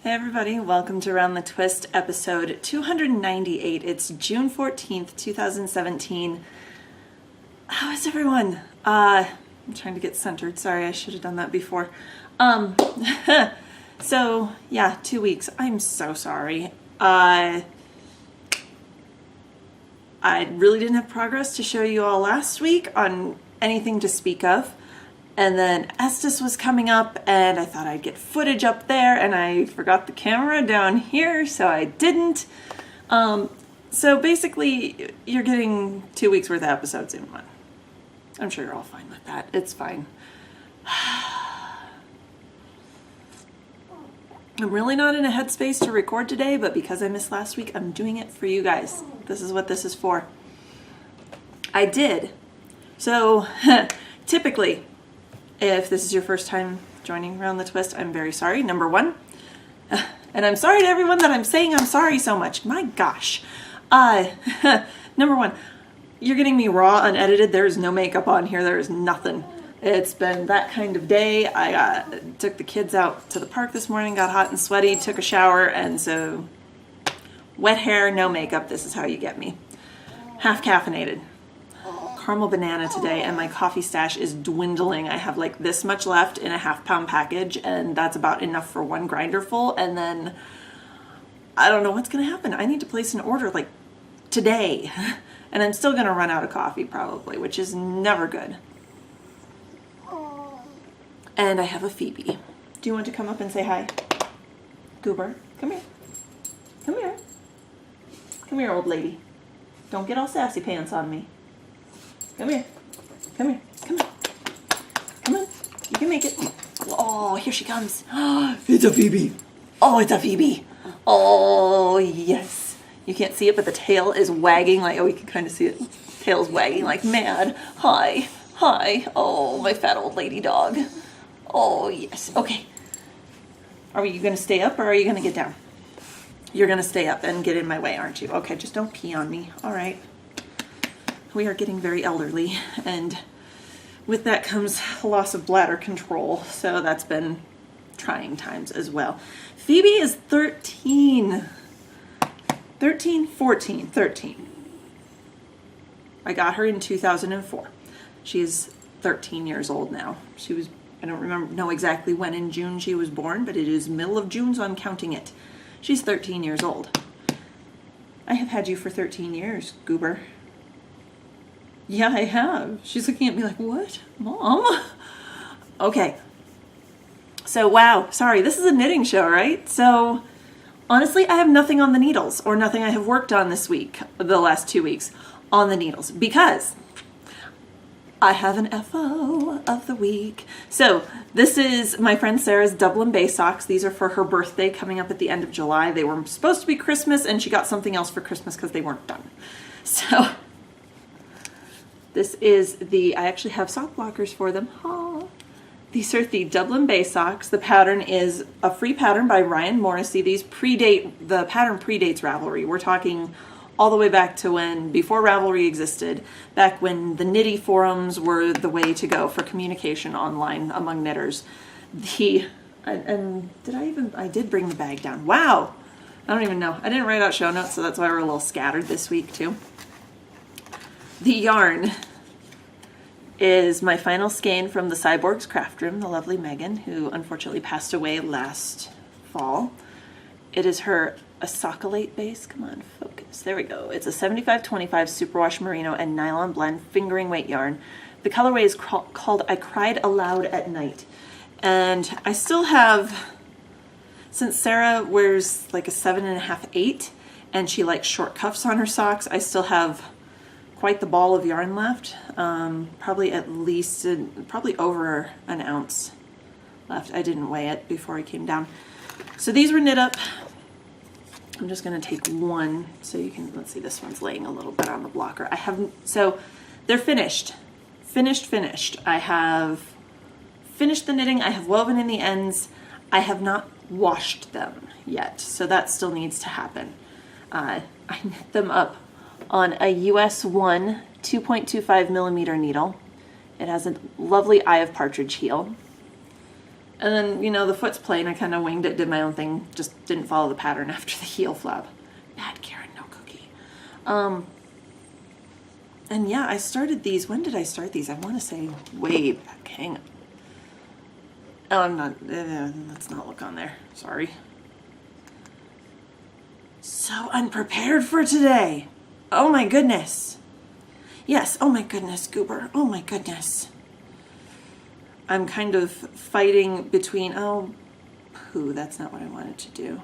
Hey everybody, welcome to Around the Twist episode 298. It's June 14th, 2017. How is everyone? I'm trying to get centered. Sorry, I should have done that before. So, yeah, 2 weeks. I'm so sorry. I really didn't have progress to show you all last week on anything to speak of. And then Estes was coming up and I thought I'd get footage up there and I forgot the camera down here, so I didn't. So basically you're getting 2 weeks worth of episodes in one. I'm sure you're all fine with that. It's fine. I'm really not in a headspace to record today, but because I missed last week, I'm doing it for you guys. This is what this is for. I did. So typically, if this is your first time joining Around the Twist, I'm very sorry, number one. And I'm sorry to everyone that I'm saying I'm sorry so much. My gosh. Number one, you're getting me raw, unedited. There is no makeup on here. There is nothing. It's been that kind of day. I took the kids out to the park this morning, got hot and sweaty, took a shower, and so wet hair, no makeup. This is how you get me. Half caffeinated. Caramel banana today, and my coffee stash is dwindling. I have like this much left in a half-pound package, and that's about enough for one grinder full, and then I don't know what's gonna happen. I need to place an order like today, and I'm still gonna run out of coffee probably, which is never good. And I have a Phoebe. Do you want to come up and say hi? Goober, come here. Come here. Come here, old lady. Don't get all sassy pants on me. Come here. Come here. Come on. Come on. You can make it. Oh, here she comes. It's a Phoebe. Oh, it's a Phoebe. Oh, yes. You can't see it, but the tail is wagging like, oh, you can kind of see it. Tail's wagging like mad. Hi. Hi. Oh, my fat old lady dog. Oh, yes. Okay. Are you going to stay up or are you going to get down? You're going to stay up and get in my way, aren't you? Okay, just don't pee on me. All right. We are getting very elderly, and with that comes a loss of bladder control, so that's been trying times as well. Phoebe is 13. 13. I got her in 2004. She is 13 years old now. I don't know exactly when in June she was born, but it is middle of June, so I'm counting it. She's 13 years old. I have had you for 13 years, Goober. Yeah, I have. She's looking at me like, what? Mom? Okay. So, wow. Sorry, this is a knitting show, right? So, honestly, I have nothing on the needles, or nothing I have worked on this week, the last 2 weeks, on the needles, because I have an FO of the week. So, this is my friend Sarah's Dublin Bay socks. These are for her birthday coming up at the end of July. They were supposed to be Christmas, and she got something else for Christmas because they weren't done. So, this is I actually have sock blockers for them. Oh. These are the Dublin Bay socks. The pattern is a free pattern by Ryan Morrissey. The pattern predates Ravelry. We're talking all the way back to before Ravelry existed, back when the Knitty forums were the way to go for communication online among knitters. I did bring the bag down. Wow. I don't even know. I didn't write out show notes, so that's why we're a little scattered this week too. The yarn is my final skein from the Cyborgs Craft Room, the lovely Megan, who unfortunately passed away last fall. It is her Asocolate base. Come on, focus. There we go. It's a 75-25 superwash merino and nylon blend fingering weight yarn. The colorway is called I Cried Aloud at Night. And I still have, since Sarah wears like a 7.5, 8, and she likes short cuffs on her socks, I still have quite the ball of yarn left. Probably over an ounce left. I didn't weigh it before I came down. So these were knit up. I'm just going to take one so you can, let's see, this one's laying a little bit on the blocker. So they're finished. Finished. I have finished the knitting. I have woven in the ends. I have not washed them yet, so that still needs to happen. I knit them up on a US 1 2.25 millimeter needle. It has a lovely Eye of Partridge heel. And then, the foot's plain. I kind of winged it, did my own thing, just didn't follow the pattern after the heel flap. Bad Karen, no cookie. And yeah, I started these. When did I start these? I want to say way back. Hang on. Oh, I'm not. Let's not look on there. Sorry. So unprepared for today. Oh my goodness. Yes, oh my goodness, Goober. Oh my goodness. I'm kind of fighting between, that's not what I wanted to do.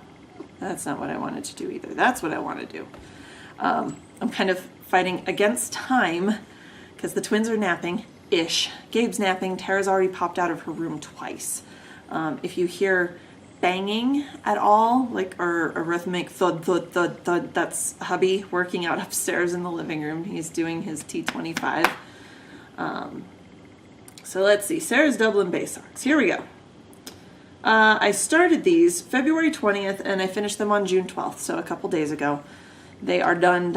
That's not what I wanted to do either. That's what I want to do. I'm kind of fighting against time because the twins are napping-ish. Gabe's napping. Tara's already popped out of her room twice. If you hear banging at all, or a rhythmic thud, thud, thud, thud, that's hubby working out upstairs in the living room. He's doing his T25. So let's see, Sarah's Dublin Bay socks. Here we go. I started these February 20th and I finished them on June 12th, so a couple days ago. They are done.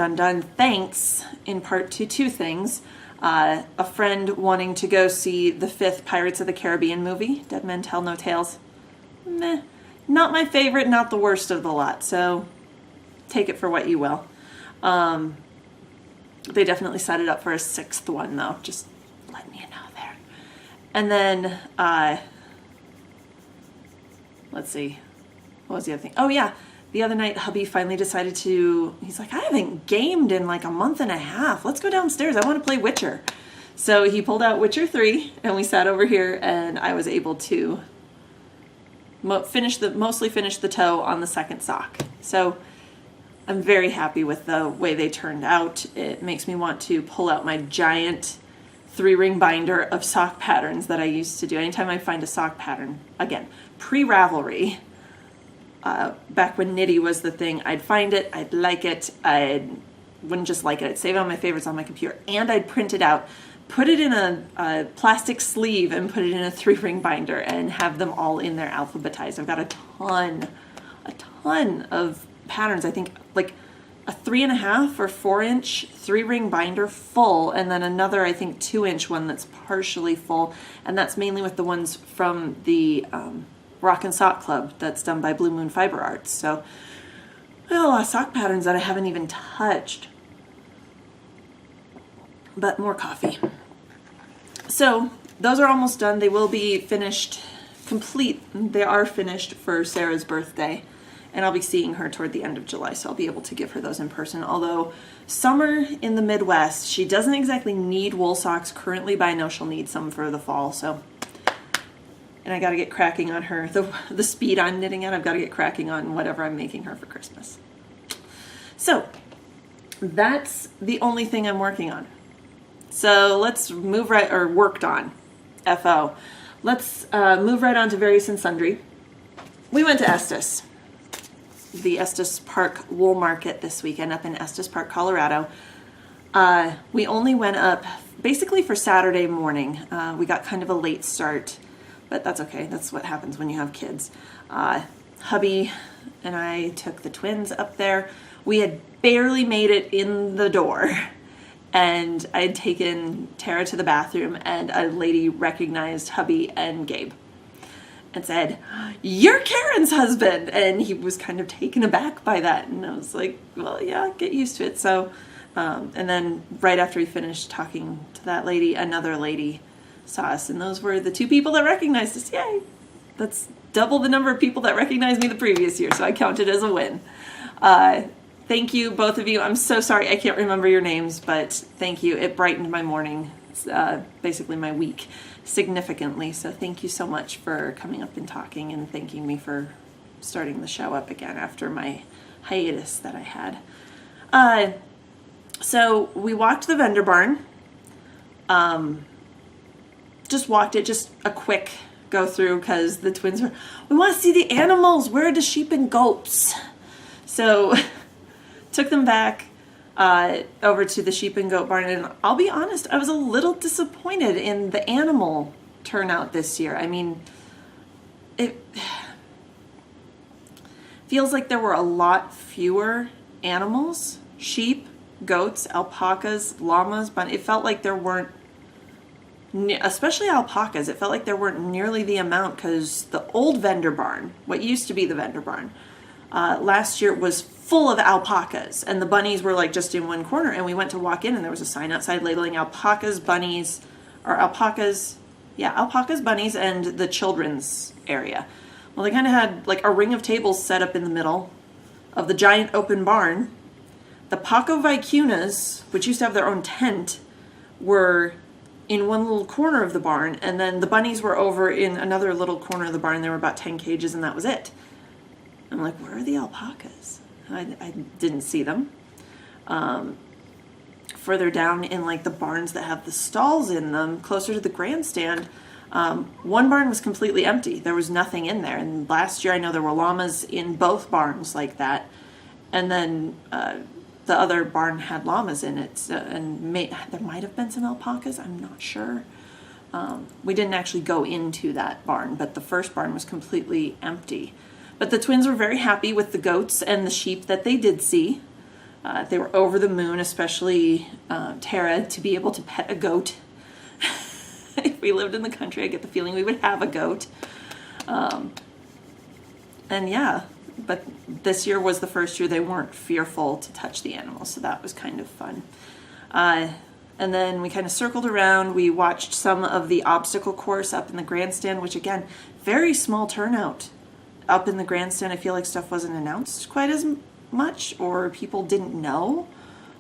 Thanks in part to two things. A friend wanting to go see the 5th Pirates of the Caribbean movie, Dead Men Tell No Tales. Meh. Not my favorite, not the worst of the lot, so take it for what you will. They definitely set it up for a 6th one, though. Just letting you know there. And then, let's see. What was the other thing? Oh, yeah. The other night, hubby finally decided he's like, I haven't gamed in like a month and a half. Let's go downstairs. I want to play Witcher. So he pulled out Witcher 3, and we sat over here, and I was able to mostly finish the toe on the 2nd sock. So I'm very happy with the way they turned out. It makes me want to pull out my giant 3-ring binder of sock patterns that I used to do. Anytime I find a sock pattern, again, pre-Ravelry, back when Knitty was the thing, I'd find it, I'd like it, I wouldn't just like it, I'd save it on my favorites on my computer, and I'd print it out, put it in a plastic sleeve and put it in a 3-ring binder and have them all in there alphabetized. I've got a ton of patterns. I think like a 3.5 or 4-inch 3-ring binder full, and then another, I think, 2-inch one that's partially full, and that's mainly with the ones from the Rock and Sock Club that's done by Blue Moon Fiber Arts. So I have a lot of sock patterns that I haven't even touched. But more coffee. So those are almost done. They will be finished, complete. They are finished for Sarah's birthday, and I'll be seeing her toward the end of July, so I'll be able to give her those in person. Although summer in the Midwest, she doesn't exactly need wool socks currently, but I know she'll need some for the fall. So, and I got to get cracking on her. The speed I'm knitting at, I've got to get cracking on whatever I'm making her for Christmas. So that's the only thing I'm working on. So let's move worked on, FO. Let's move right on to various and sundry. We went to Estes, the Estes Park wool market this weekend up in Estes Park, Colorado. We only went up basically for Saturday morning. We got kind of a late start, but that's okay. That's what happens when you have kids. Hubby and I took the twins up there. We had barely made it in the door. And I had taken Tara to the bathroom, and a lady recognized hubby and Gabe and said, "You're Karen's husband." And he was kind of taken aback by that. And I was like, well, yeah, get used to it. So, and then right after we finished talking to that lady, another lady saw us. And those were the 2 people that recognized us. Yay. That's double the number of people that recognized me the previous year. So I count it as a win. Thank you, both of you. I'm so sorry I can't remember your names, but thank you. It brightened my morning, basically my week, significantly. So thank you so much for coming up and talking and thanking me for starting the show up again after my hiatus that I had. So we walked the vendor barn. Just walked it, just a quick go through because the twins were, we want to see the animals. Where are the sheep and goats? So took them back over to the sheep and goat barn, and I'll be honest, I was a little disappointed in the animal turnout this year. I mean, it feels like there were a lot fewer animals, sheep, goats, alpacas, llamas, but it felt like there weren't especially alpacas. It felt like there weren't nearly the amount because the old vendor barn, what used to be the vendor barn, last year was full of alpacas, and the bunnies were like just in one corner, and we went to walk in and there was a sign outside labeling alpacas, bunnies, or alpacas, yeah, alpacas, bunnies, and the children's area. Well, they kind of had like a ring of tables set up in the middle of the giant open barn. The Paco Vicunas, which used to have their own tent, were in one little corner of the barn, and then the bunnies were over in another little corner of the barn. There were about 10 cages, and that was it. I'm like, where are the alpacas? I didn't see them. Further down in like the barns that have the stalls in them, closer to the grandstand, one barn was completely empty. There was nothing in there. And last year I know there were llamas in both barns like that. And then the other barn had llamas in it. And there might have been some alpacas. I'm not sure. We didn't actually go into that barn, but the first barn was completely empty. But the twins were very happy with the goats and the sheep that they did see. They were over the moon, especially Tara, to be able to pet a goat. If we lived in the country, I get the feeling we would have a goat. And yeah, but this year was the first year they weren't fearful to touch the animals, so that was kind of fun. And then we kind of circled around. We watched some of the obstacle course up in the grandstand, which again, very small turnout. Up in the grandstand, I feel like stuff wasn't announced quite as much, or people didn't know,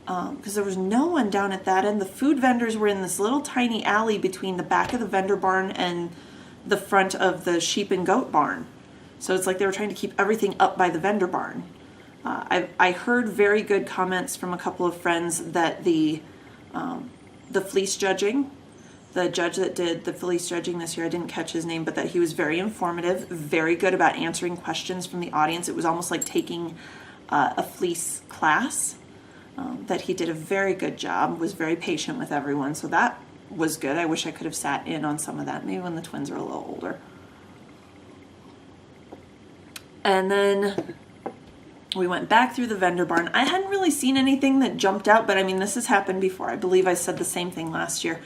because there was no one down at that end. The food vendors were in this little tiny alley between the back of the vendor barn and the front of the sheep and goat barn. So it's like they were trying to keep everything up by the vendor barn. I heard very good comments from a couple of friends that the fleece judging, the judge that did the fleece judging this year, I didn't catch his name, but that he was very informative, very good about answering questions from the audience. It was almost like taking a fleece class, that he did a very good job, was very patient with everyone. So that was good. I wish I could have sat in on some of that, maybe when the twins were a little older. And then we went back through the vendor barn. I hadn't really seen anything that jumped out, but I mean, this has happened before. I believe I said the same thing last year.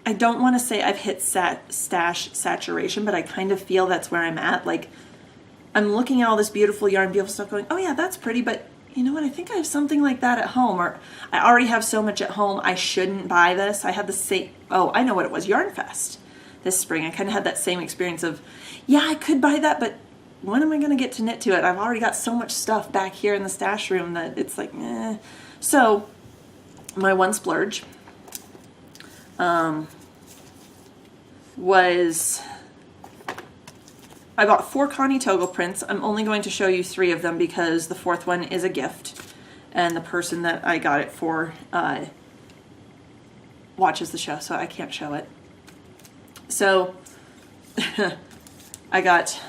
I don't want to say I've hit stash saturation, but I kind of feel that's where I'm at. Like, I'm looking at all this beautiful yarn, beautiful stuff going, oh yeah, that's pretty, but you know what? I think I have something like that at home, or I already have so much at home, I shouldn't buy this. I had the same, oh, I know what it was, Yarn Fest this spring. I kind of had that same experience of, yeah, I could buy that, but when am I going to get to knit to it? I've already got so much stuff back here in the stash room that it's like, eh. So my one splurge was, I bought 4 Connie Toggle prints. I'm only going to show you 3 of them because the 4th one is a gift, and the person that I got it for watches the show, so I can't show it. So I got,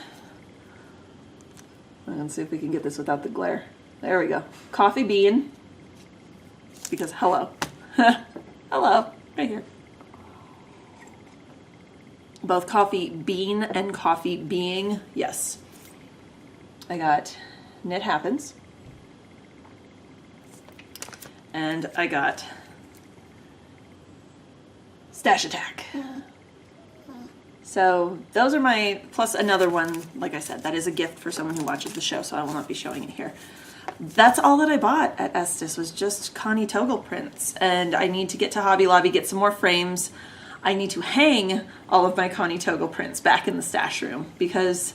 let's see if we can get this without the glare. There we go. Coffee bean, because hello. Hello, right here. Both coffee bean and coffee being, yes. I got Knit Happens. And I got Stash Attack. So those are my, plus another one, like I said, that is a gift for someone who watches the show, so I will not be showing it here. That's all that I bought at Estes, was just Connie Toggle prints. And I need to get to Hobby Lobby, get some more frames. I need to hang all of my Connie Toggle prints back in the stash room because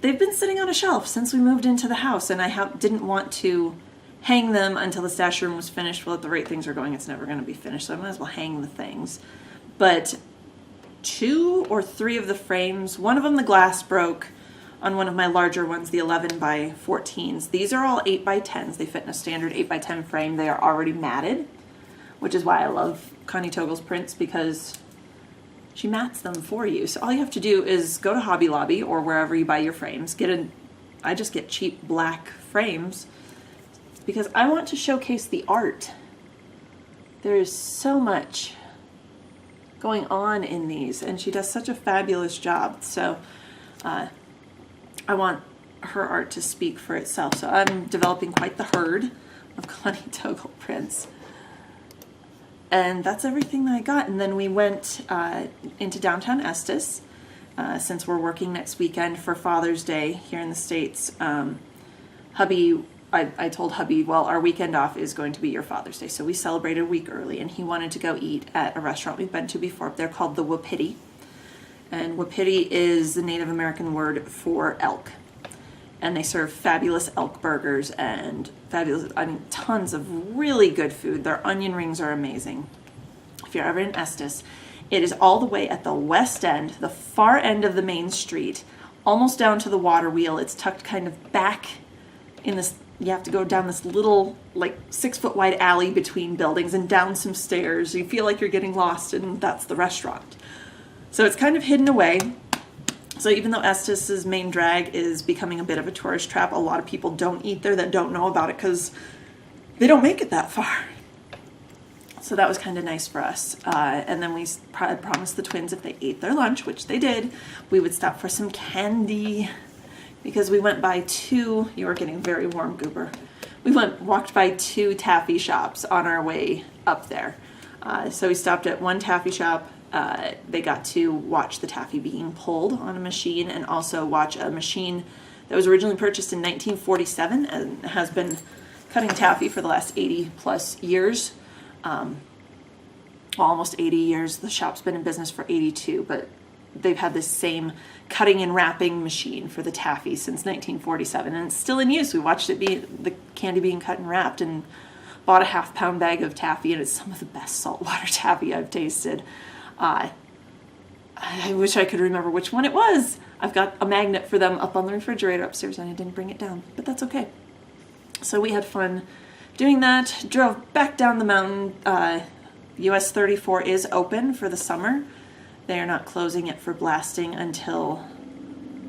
they've been sitting on a shelf since we moved into the house, and I didn't want to hang them until the stash room was finished. Well, at the rate things are going, it's never going to be finished, so I might as well hang the things. But 2 or 3 of the frames, one of them the glass broke on one of my larger ones, the 11 by 14s. These are all 8 by 10s. They fit in a standard 8 by 10 frame. They are already matted, which is why I love Connie Toggle's prints, because she mats them for you. So all you have to do is go to Hobby Lobby or wherever you buy your frames. I just get cheap black frames because I want to showcase the art. There is so much going on in these, and she does such a fabulous job. So I want her art to speak for itself. So I'm developing quite the herd of Connie Toggle prints. And that's everything that I got. And then we went into downtown Estes, since we're working next weekend for Father's Day here in the States. Hubby, I told hubby, well, our weekend off is going to be your Father's Day. So we celebrated a week early, and he wanted to go eat at a restaurant we've been to before. They're called the Wapiti. And Wapiti is the Native American word for elk. And they serve fabulous elk burgers and tons of really good food. Their onion rings are amazing. If you're ever in Estes, it is all the way at the west end, the far end of the main street, almost down to the water wheel. It's tucked kind of back in this, you have to go down this little, like 6-foot wide alley between buildings and down some stairs. You feel like you're getting lost, and that's the restaurant. So it's kind of hidden away. So even though Estes' main drag is becoming a bit of a tourist trap, a lot of people don't eat there that don't know about it because they don't make it that far. So that was kind of nice for us. And then we promised the twins if they ate their lunch, which they did, we would stop for some candy because we went by you were getting very warm, Goober. We walked by 2 taffy shops on our way up there. So we stopped at one taffy shop. They got to watch the taffy being pulled on a machine and also watch a machine that was originally purchased in 1947 and has been cutting taffy for the last 80 plus years. Almost 80 years. The shop's been in business for 82, but they've had this same cutting and wrapping machine for the taffy since 1947, and it's still in use. We watched the candy being cut and wrapped, and bought a half-pound bag of taffy, and it's some of the best saltwater taffy I've tasted. I wish I could remember which one it was. I've got a magnet for them up on the refrigerator upstairs, and I didn't bring it down, but that's okay. So we had fun doing that, drove back down the mountain. US 34 is open for the summer. They are not closing it for blasting until,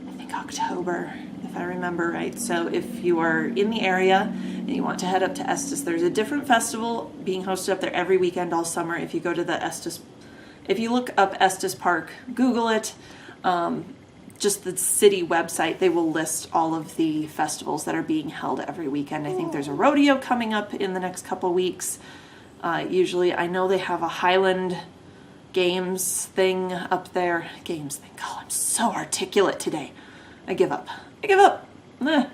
I think, October, if I remember right. So if you are in the area and you want to head up to Estes, there's a different festival being hosted up there every weekend all summer. If you go to if you look up Estes Park, Google it, just the city website, they will list all of the festivals that are being held every weekend. I think there's a rodeo coming up in the next couple weeks. Usually, I know they have a Highland games thing up there. Games thing. God, I'm so articulate today. I give up. Eh.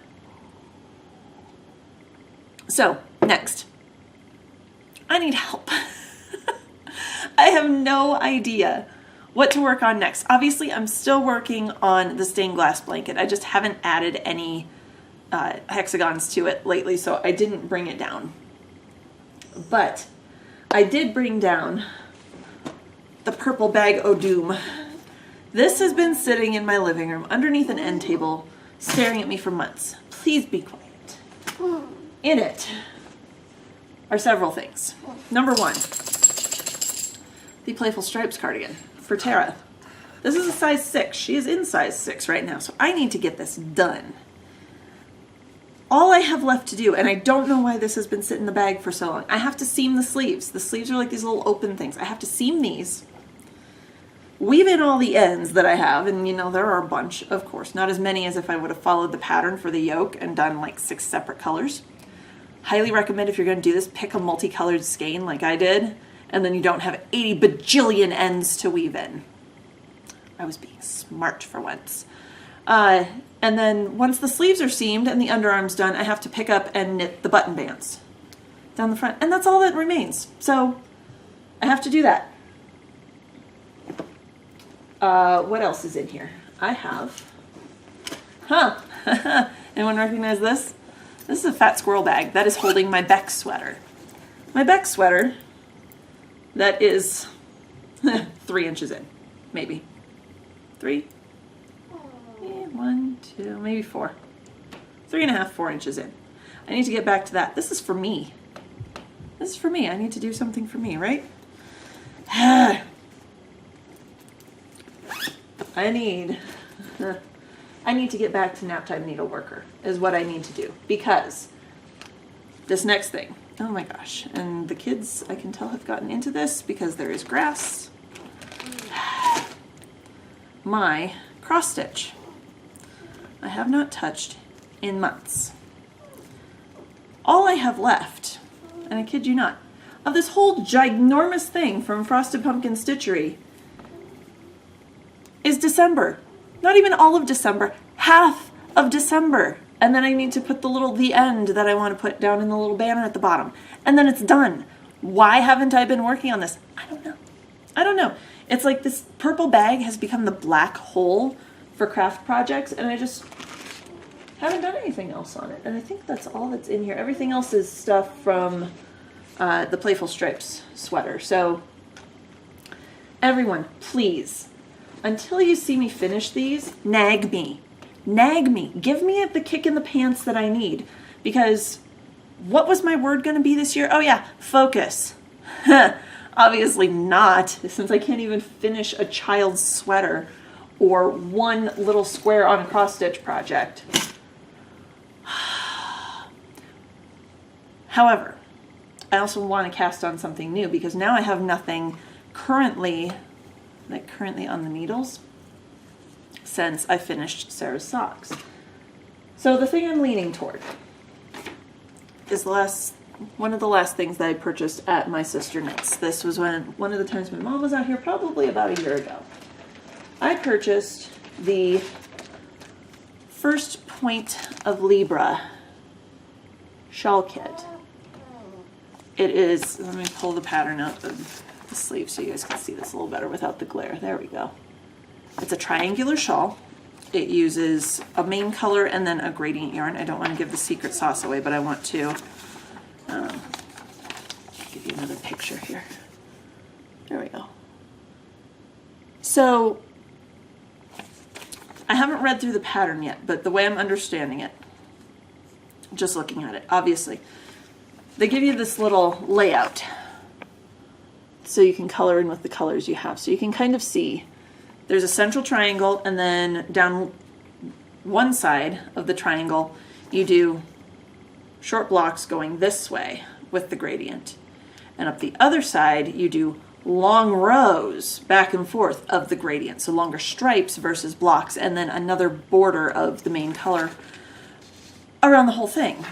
So, next. I need help. I have no idea what to work on next. Obviously, I'm still working on the stained glass blanket. I just haven't added any hexagons to it lately, so I didn't bring it down. But I did bring down the purple bag o' doom. This has been sitting in my living room underneath an end table, staring at me for months. Please be quiet. In it are several things. Number 1, the Playful Stripes cardigan for Tara. This is a size 6. She is in size 6 right now, so I need to get this done. All I have left to do, and I don't know why this has been sitting in the bag for so long, I have to seam the sleeves. The sleeves are like these little open things. I have to seam these, weave in all the ends that I have, and there are a bunch, of course, not as many as if I would have followed the pattern for the yoke and done like 6 separate colors. Highly recommend, if you're going to do this, pick a multicolored skein like I did, and then you don't have 80 bajillion ends to weave in. I was being smart for once. And then once the sleeves are seamed and the underarm's done, I have to pick up and knit the button bands down the front. And that's all that remains. So I have to do that. What else is in here? I have... Anyone recognize this? This is a fat squirrel bag that is holding my Beck sweater. My Beck sweater that is 3 inches in, maybe. 3? 1, 2, maybe 4. 3.5, 4 inches in. I need to get back to that. This is for me. This is for me. I need to do something for me, right? I need to get back to Naptime Needleworker is what I need to do, because this next thing, oh my gosh, and the kids, I can tell, have gotten into this because there is grass. My cross stitch. I have not touched in months. All I have left, and I kid you not, of this whole ginormous thing from Frosted Pumpkin Stitchery is December. Not even all of December, half of December. And then I need to put the end that I want to put down in the little banner at the bottom. And then it's done. Why haven't I been working on this? I don't know. I don't know. It's like this purple bag has become the black hole for craft projects, and I just haven't done anything else on it. And I think that's all that's in here. Everything else is stuff from the Playful Stripes sweater. So everyone, please, until you see me finish these, nag me. Nag me. Give me the kick in the pants that I need. Because what was my word going to be this year? Oh yeah, focus. Obviously not, since I can't even finish a child's sweater or one little square on a cross-stitch project. However, I also want to cast on something new because now I have nothing currently on the needles since I finished Sarah's socks. So the thing I'm leaning toward is one of the last things that I purchased at my sister knits. This was one of the times my mom was out here, probably about a year ago. I purchased the First Point of Libra shawl kit. It is, let me pull the pattern out of the sleeve so you guys can see this a little better without the glare. There we go. It's a triangular shawl. It uses a main color and then a gradient yarn. I don't want to give the secret sauce away, but I want to give you another picture here. There we go. So I haven't read through the pattern yet, but the way I'm understanding it, just looking at it, obviously, they give you this little layout so you can color in with the colors you have. So you can kind of see there's a central triangle, and then down one side of the triangle you do short blocks going this way with the gradient, and up the other side you do long rows back and forth of the gradient, so longer stripes versus blocks, and then another border of the main color around the whole thing,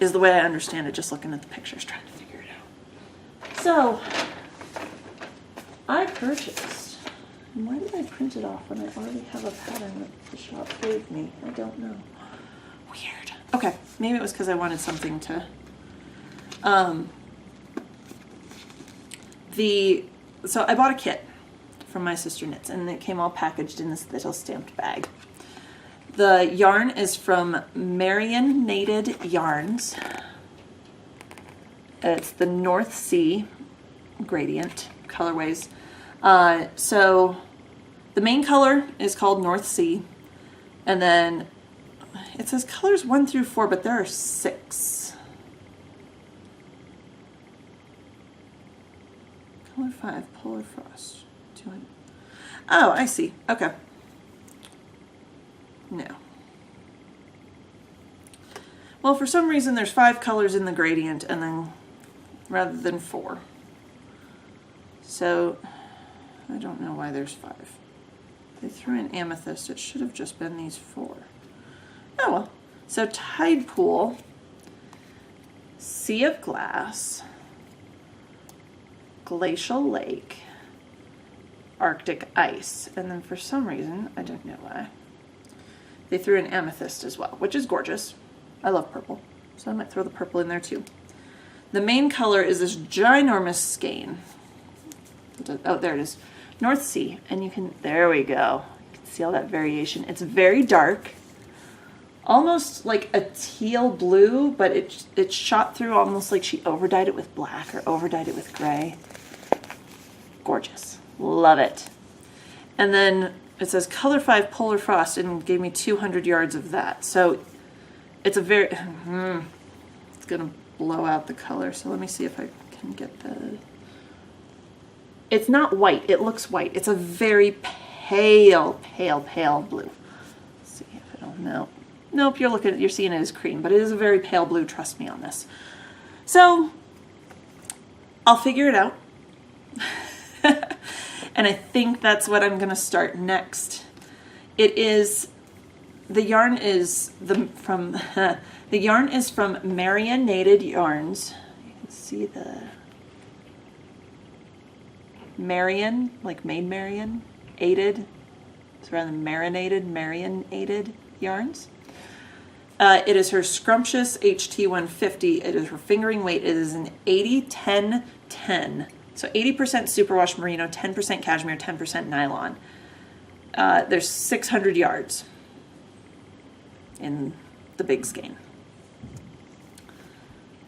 is the way I understand it, just looking at the pictures, trying to figure it out. So I purchased, and why did I print it off when I already have a pattern that the shop gave me? I don't know. Weird. Okay, maybe it was because I wanted something to so I bought a kit from my sister knits, and it came all packaged in this little stamped bag. The yarn is from Marionnated Yarns. It's the North Sea gradient colorways. So the main color is called North Sea, and then it says colors 1 through 4, but there are 6. Color 5, Polar Frost. Oh, I see. Okay. No. Well, for some reason there's 5 colors in the gradient, and then rather than 4. So I don't know why there's 5. They threw in amethyst. It should have just been these 4. Oh well. So Tide Pool, Sea of Glass, Glacial Lake, Arctic Ice, and then for some reason, I don't know why, they threw in amethyst as well, which is gorgeous. I love purple, so I might throw the purple in there too. The main color is this ginormous skein. Oh, there it is. North Sea, and you can, there we go. You can see all that variation. It's very dark, almost like a teal blue, but it's shot through almost like she overdyed it with black or overdyed it with gray. Gorgeous. Love it. And then it says color 5 Polar Frost, and gave me 200 yards of that. So it's a very, it's gonna blow out the color. So let me see if I can get the, it's not white, it looks white. It's a very pale, pale, pale blue. Let's see if it'll, no. Nope, you're seeing it as cream, but it is a very pale blue, trust me on this. So I'll figure it out. And I think that's what I'm gonna start next. It is, the yarn is from Marionnated Yarns. You can see the Marion, like Maid Marion, aided. It's rather marinated yarns. It is her Scrumptious HT150. It is her fingering weight. It is an 80-10-10. So 80% superwash merino, 10% cashmere, 10% nylon. There's 600 yards in the big skein.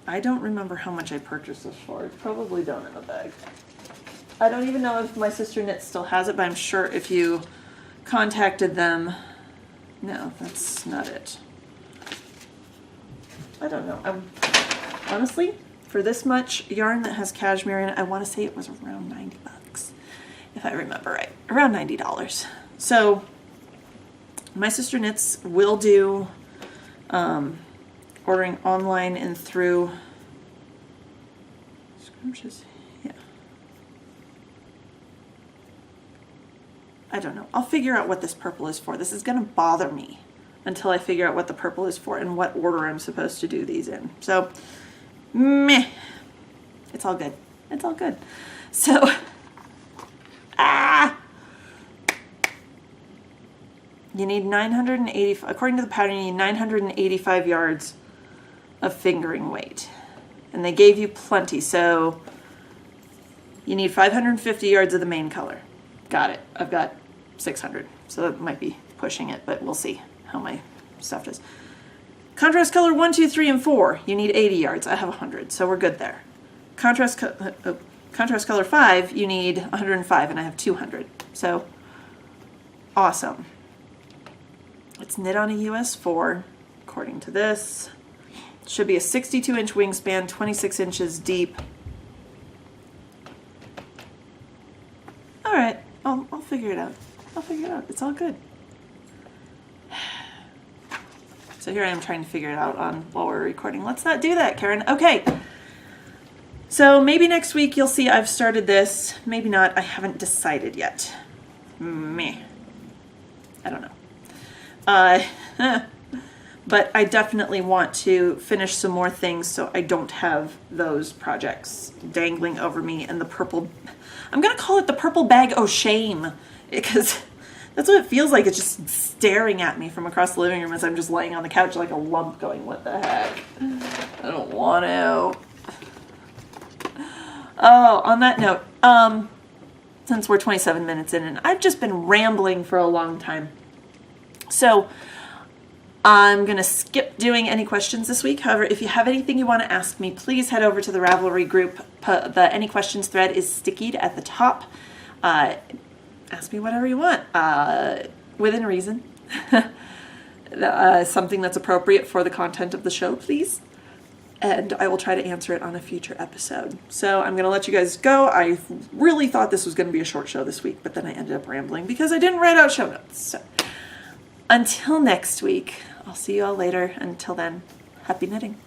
I don't remember how much I purchased this for. It's probably down in the bag. I don't even know if my sister Knit still has it, but I'm sure if you contacted them... No, that's not it. I don't know. Honestly, for this much yarn that has cashmere in it, I want to say it was around 90 bucks, if I remember right. Around $90. So my sister Knits will do ordering online and through Scrumptious. Yeah. I don't know. I'll figure out what this purple is for. This is going to bother me until I figure out what the purple is for and what order I'm supposed to do these in. So, meh. It's all good. It's all good. So, you need 980, according to the pattern, you need 985 yards of fingering weight. And they gave you plenty, so you need 550 yards of the main color. Got it. I've got 600, so that might be pushing it, but we'll see how my stuff is. Contrast color 1, 2, 3, and 4, you need 80 yards. I have 100, so we're good there. Contrast color 5, you need 105, and I have 200. So, awesome. It's knit on a US 4, according to this. Should be a 62-inch wingspan, 26 inches deep. All right, I'll figure it out. I'll figure it out. It's all good. So here I am trying to figure it out on while we're recording. Let's not do that, Karen. Okay. So maybe next week you'll see I've started this. Maybe not. I haven't decided yet. Meh. I don't know. But I definitely want to finish some more things so I don't have those projects dangling over me and the purple... I'm going to call it the purple bag o' shame, because that's what it feels like. It's just staring at me from across the living room as I'm just laying on the couch like a lump going, what the heck? I don't want to. Oh, on that note, since we're 27 minutes in and I've just been rambling for a long time. So I'm going to skip doing any questions this week. However, if you have anything you want to ask me, please head over to the Ravelry group. The Any Questions thread is stickied at the top. Ask me whatever you want, within reason. Something that's appropriate for the content of the show, please. And I will try to answer it on a future episode. So I'm going to let you guys go. I really thought this was going to be a short show this week, but then I ended up rambling because I didn't write out show notes. So until next week, I'll see you all later. Until then, happy knitting.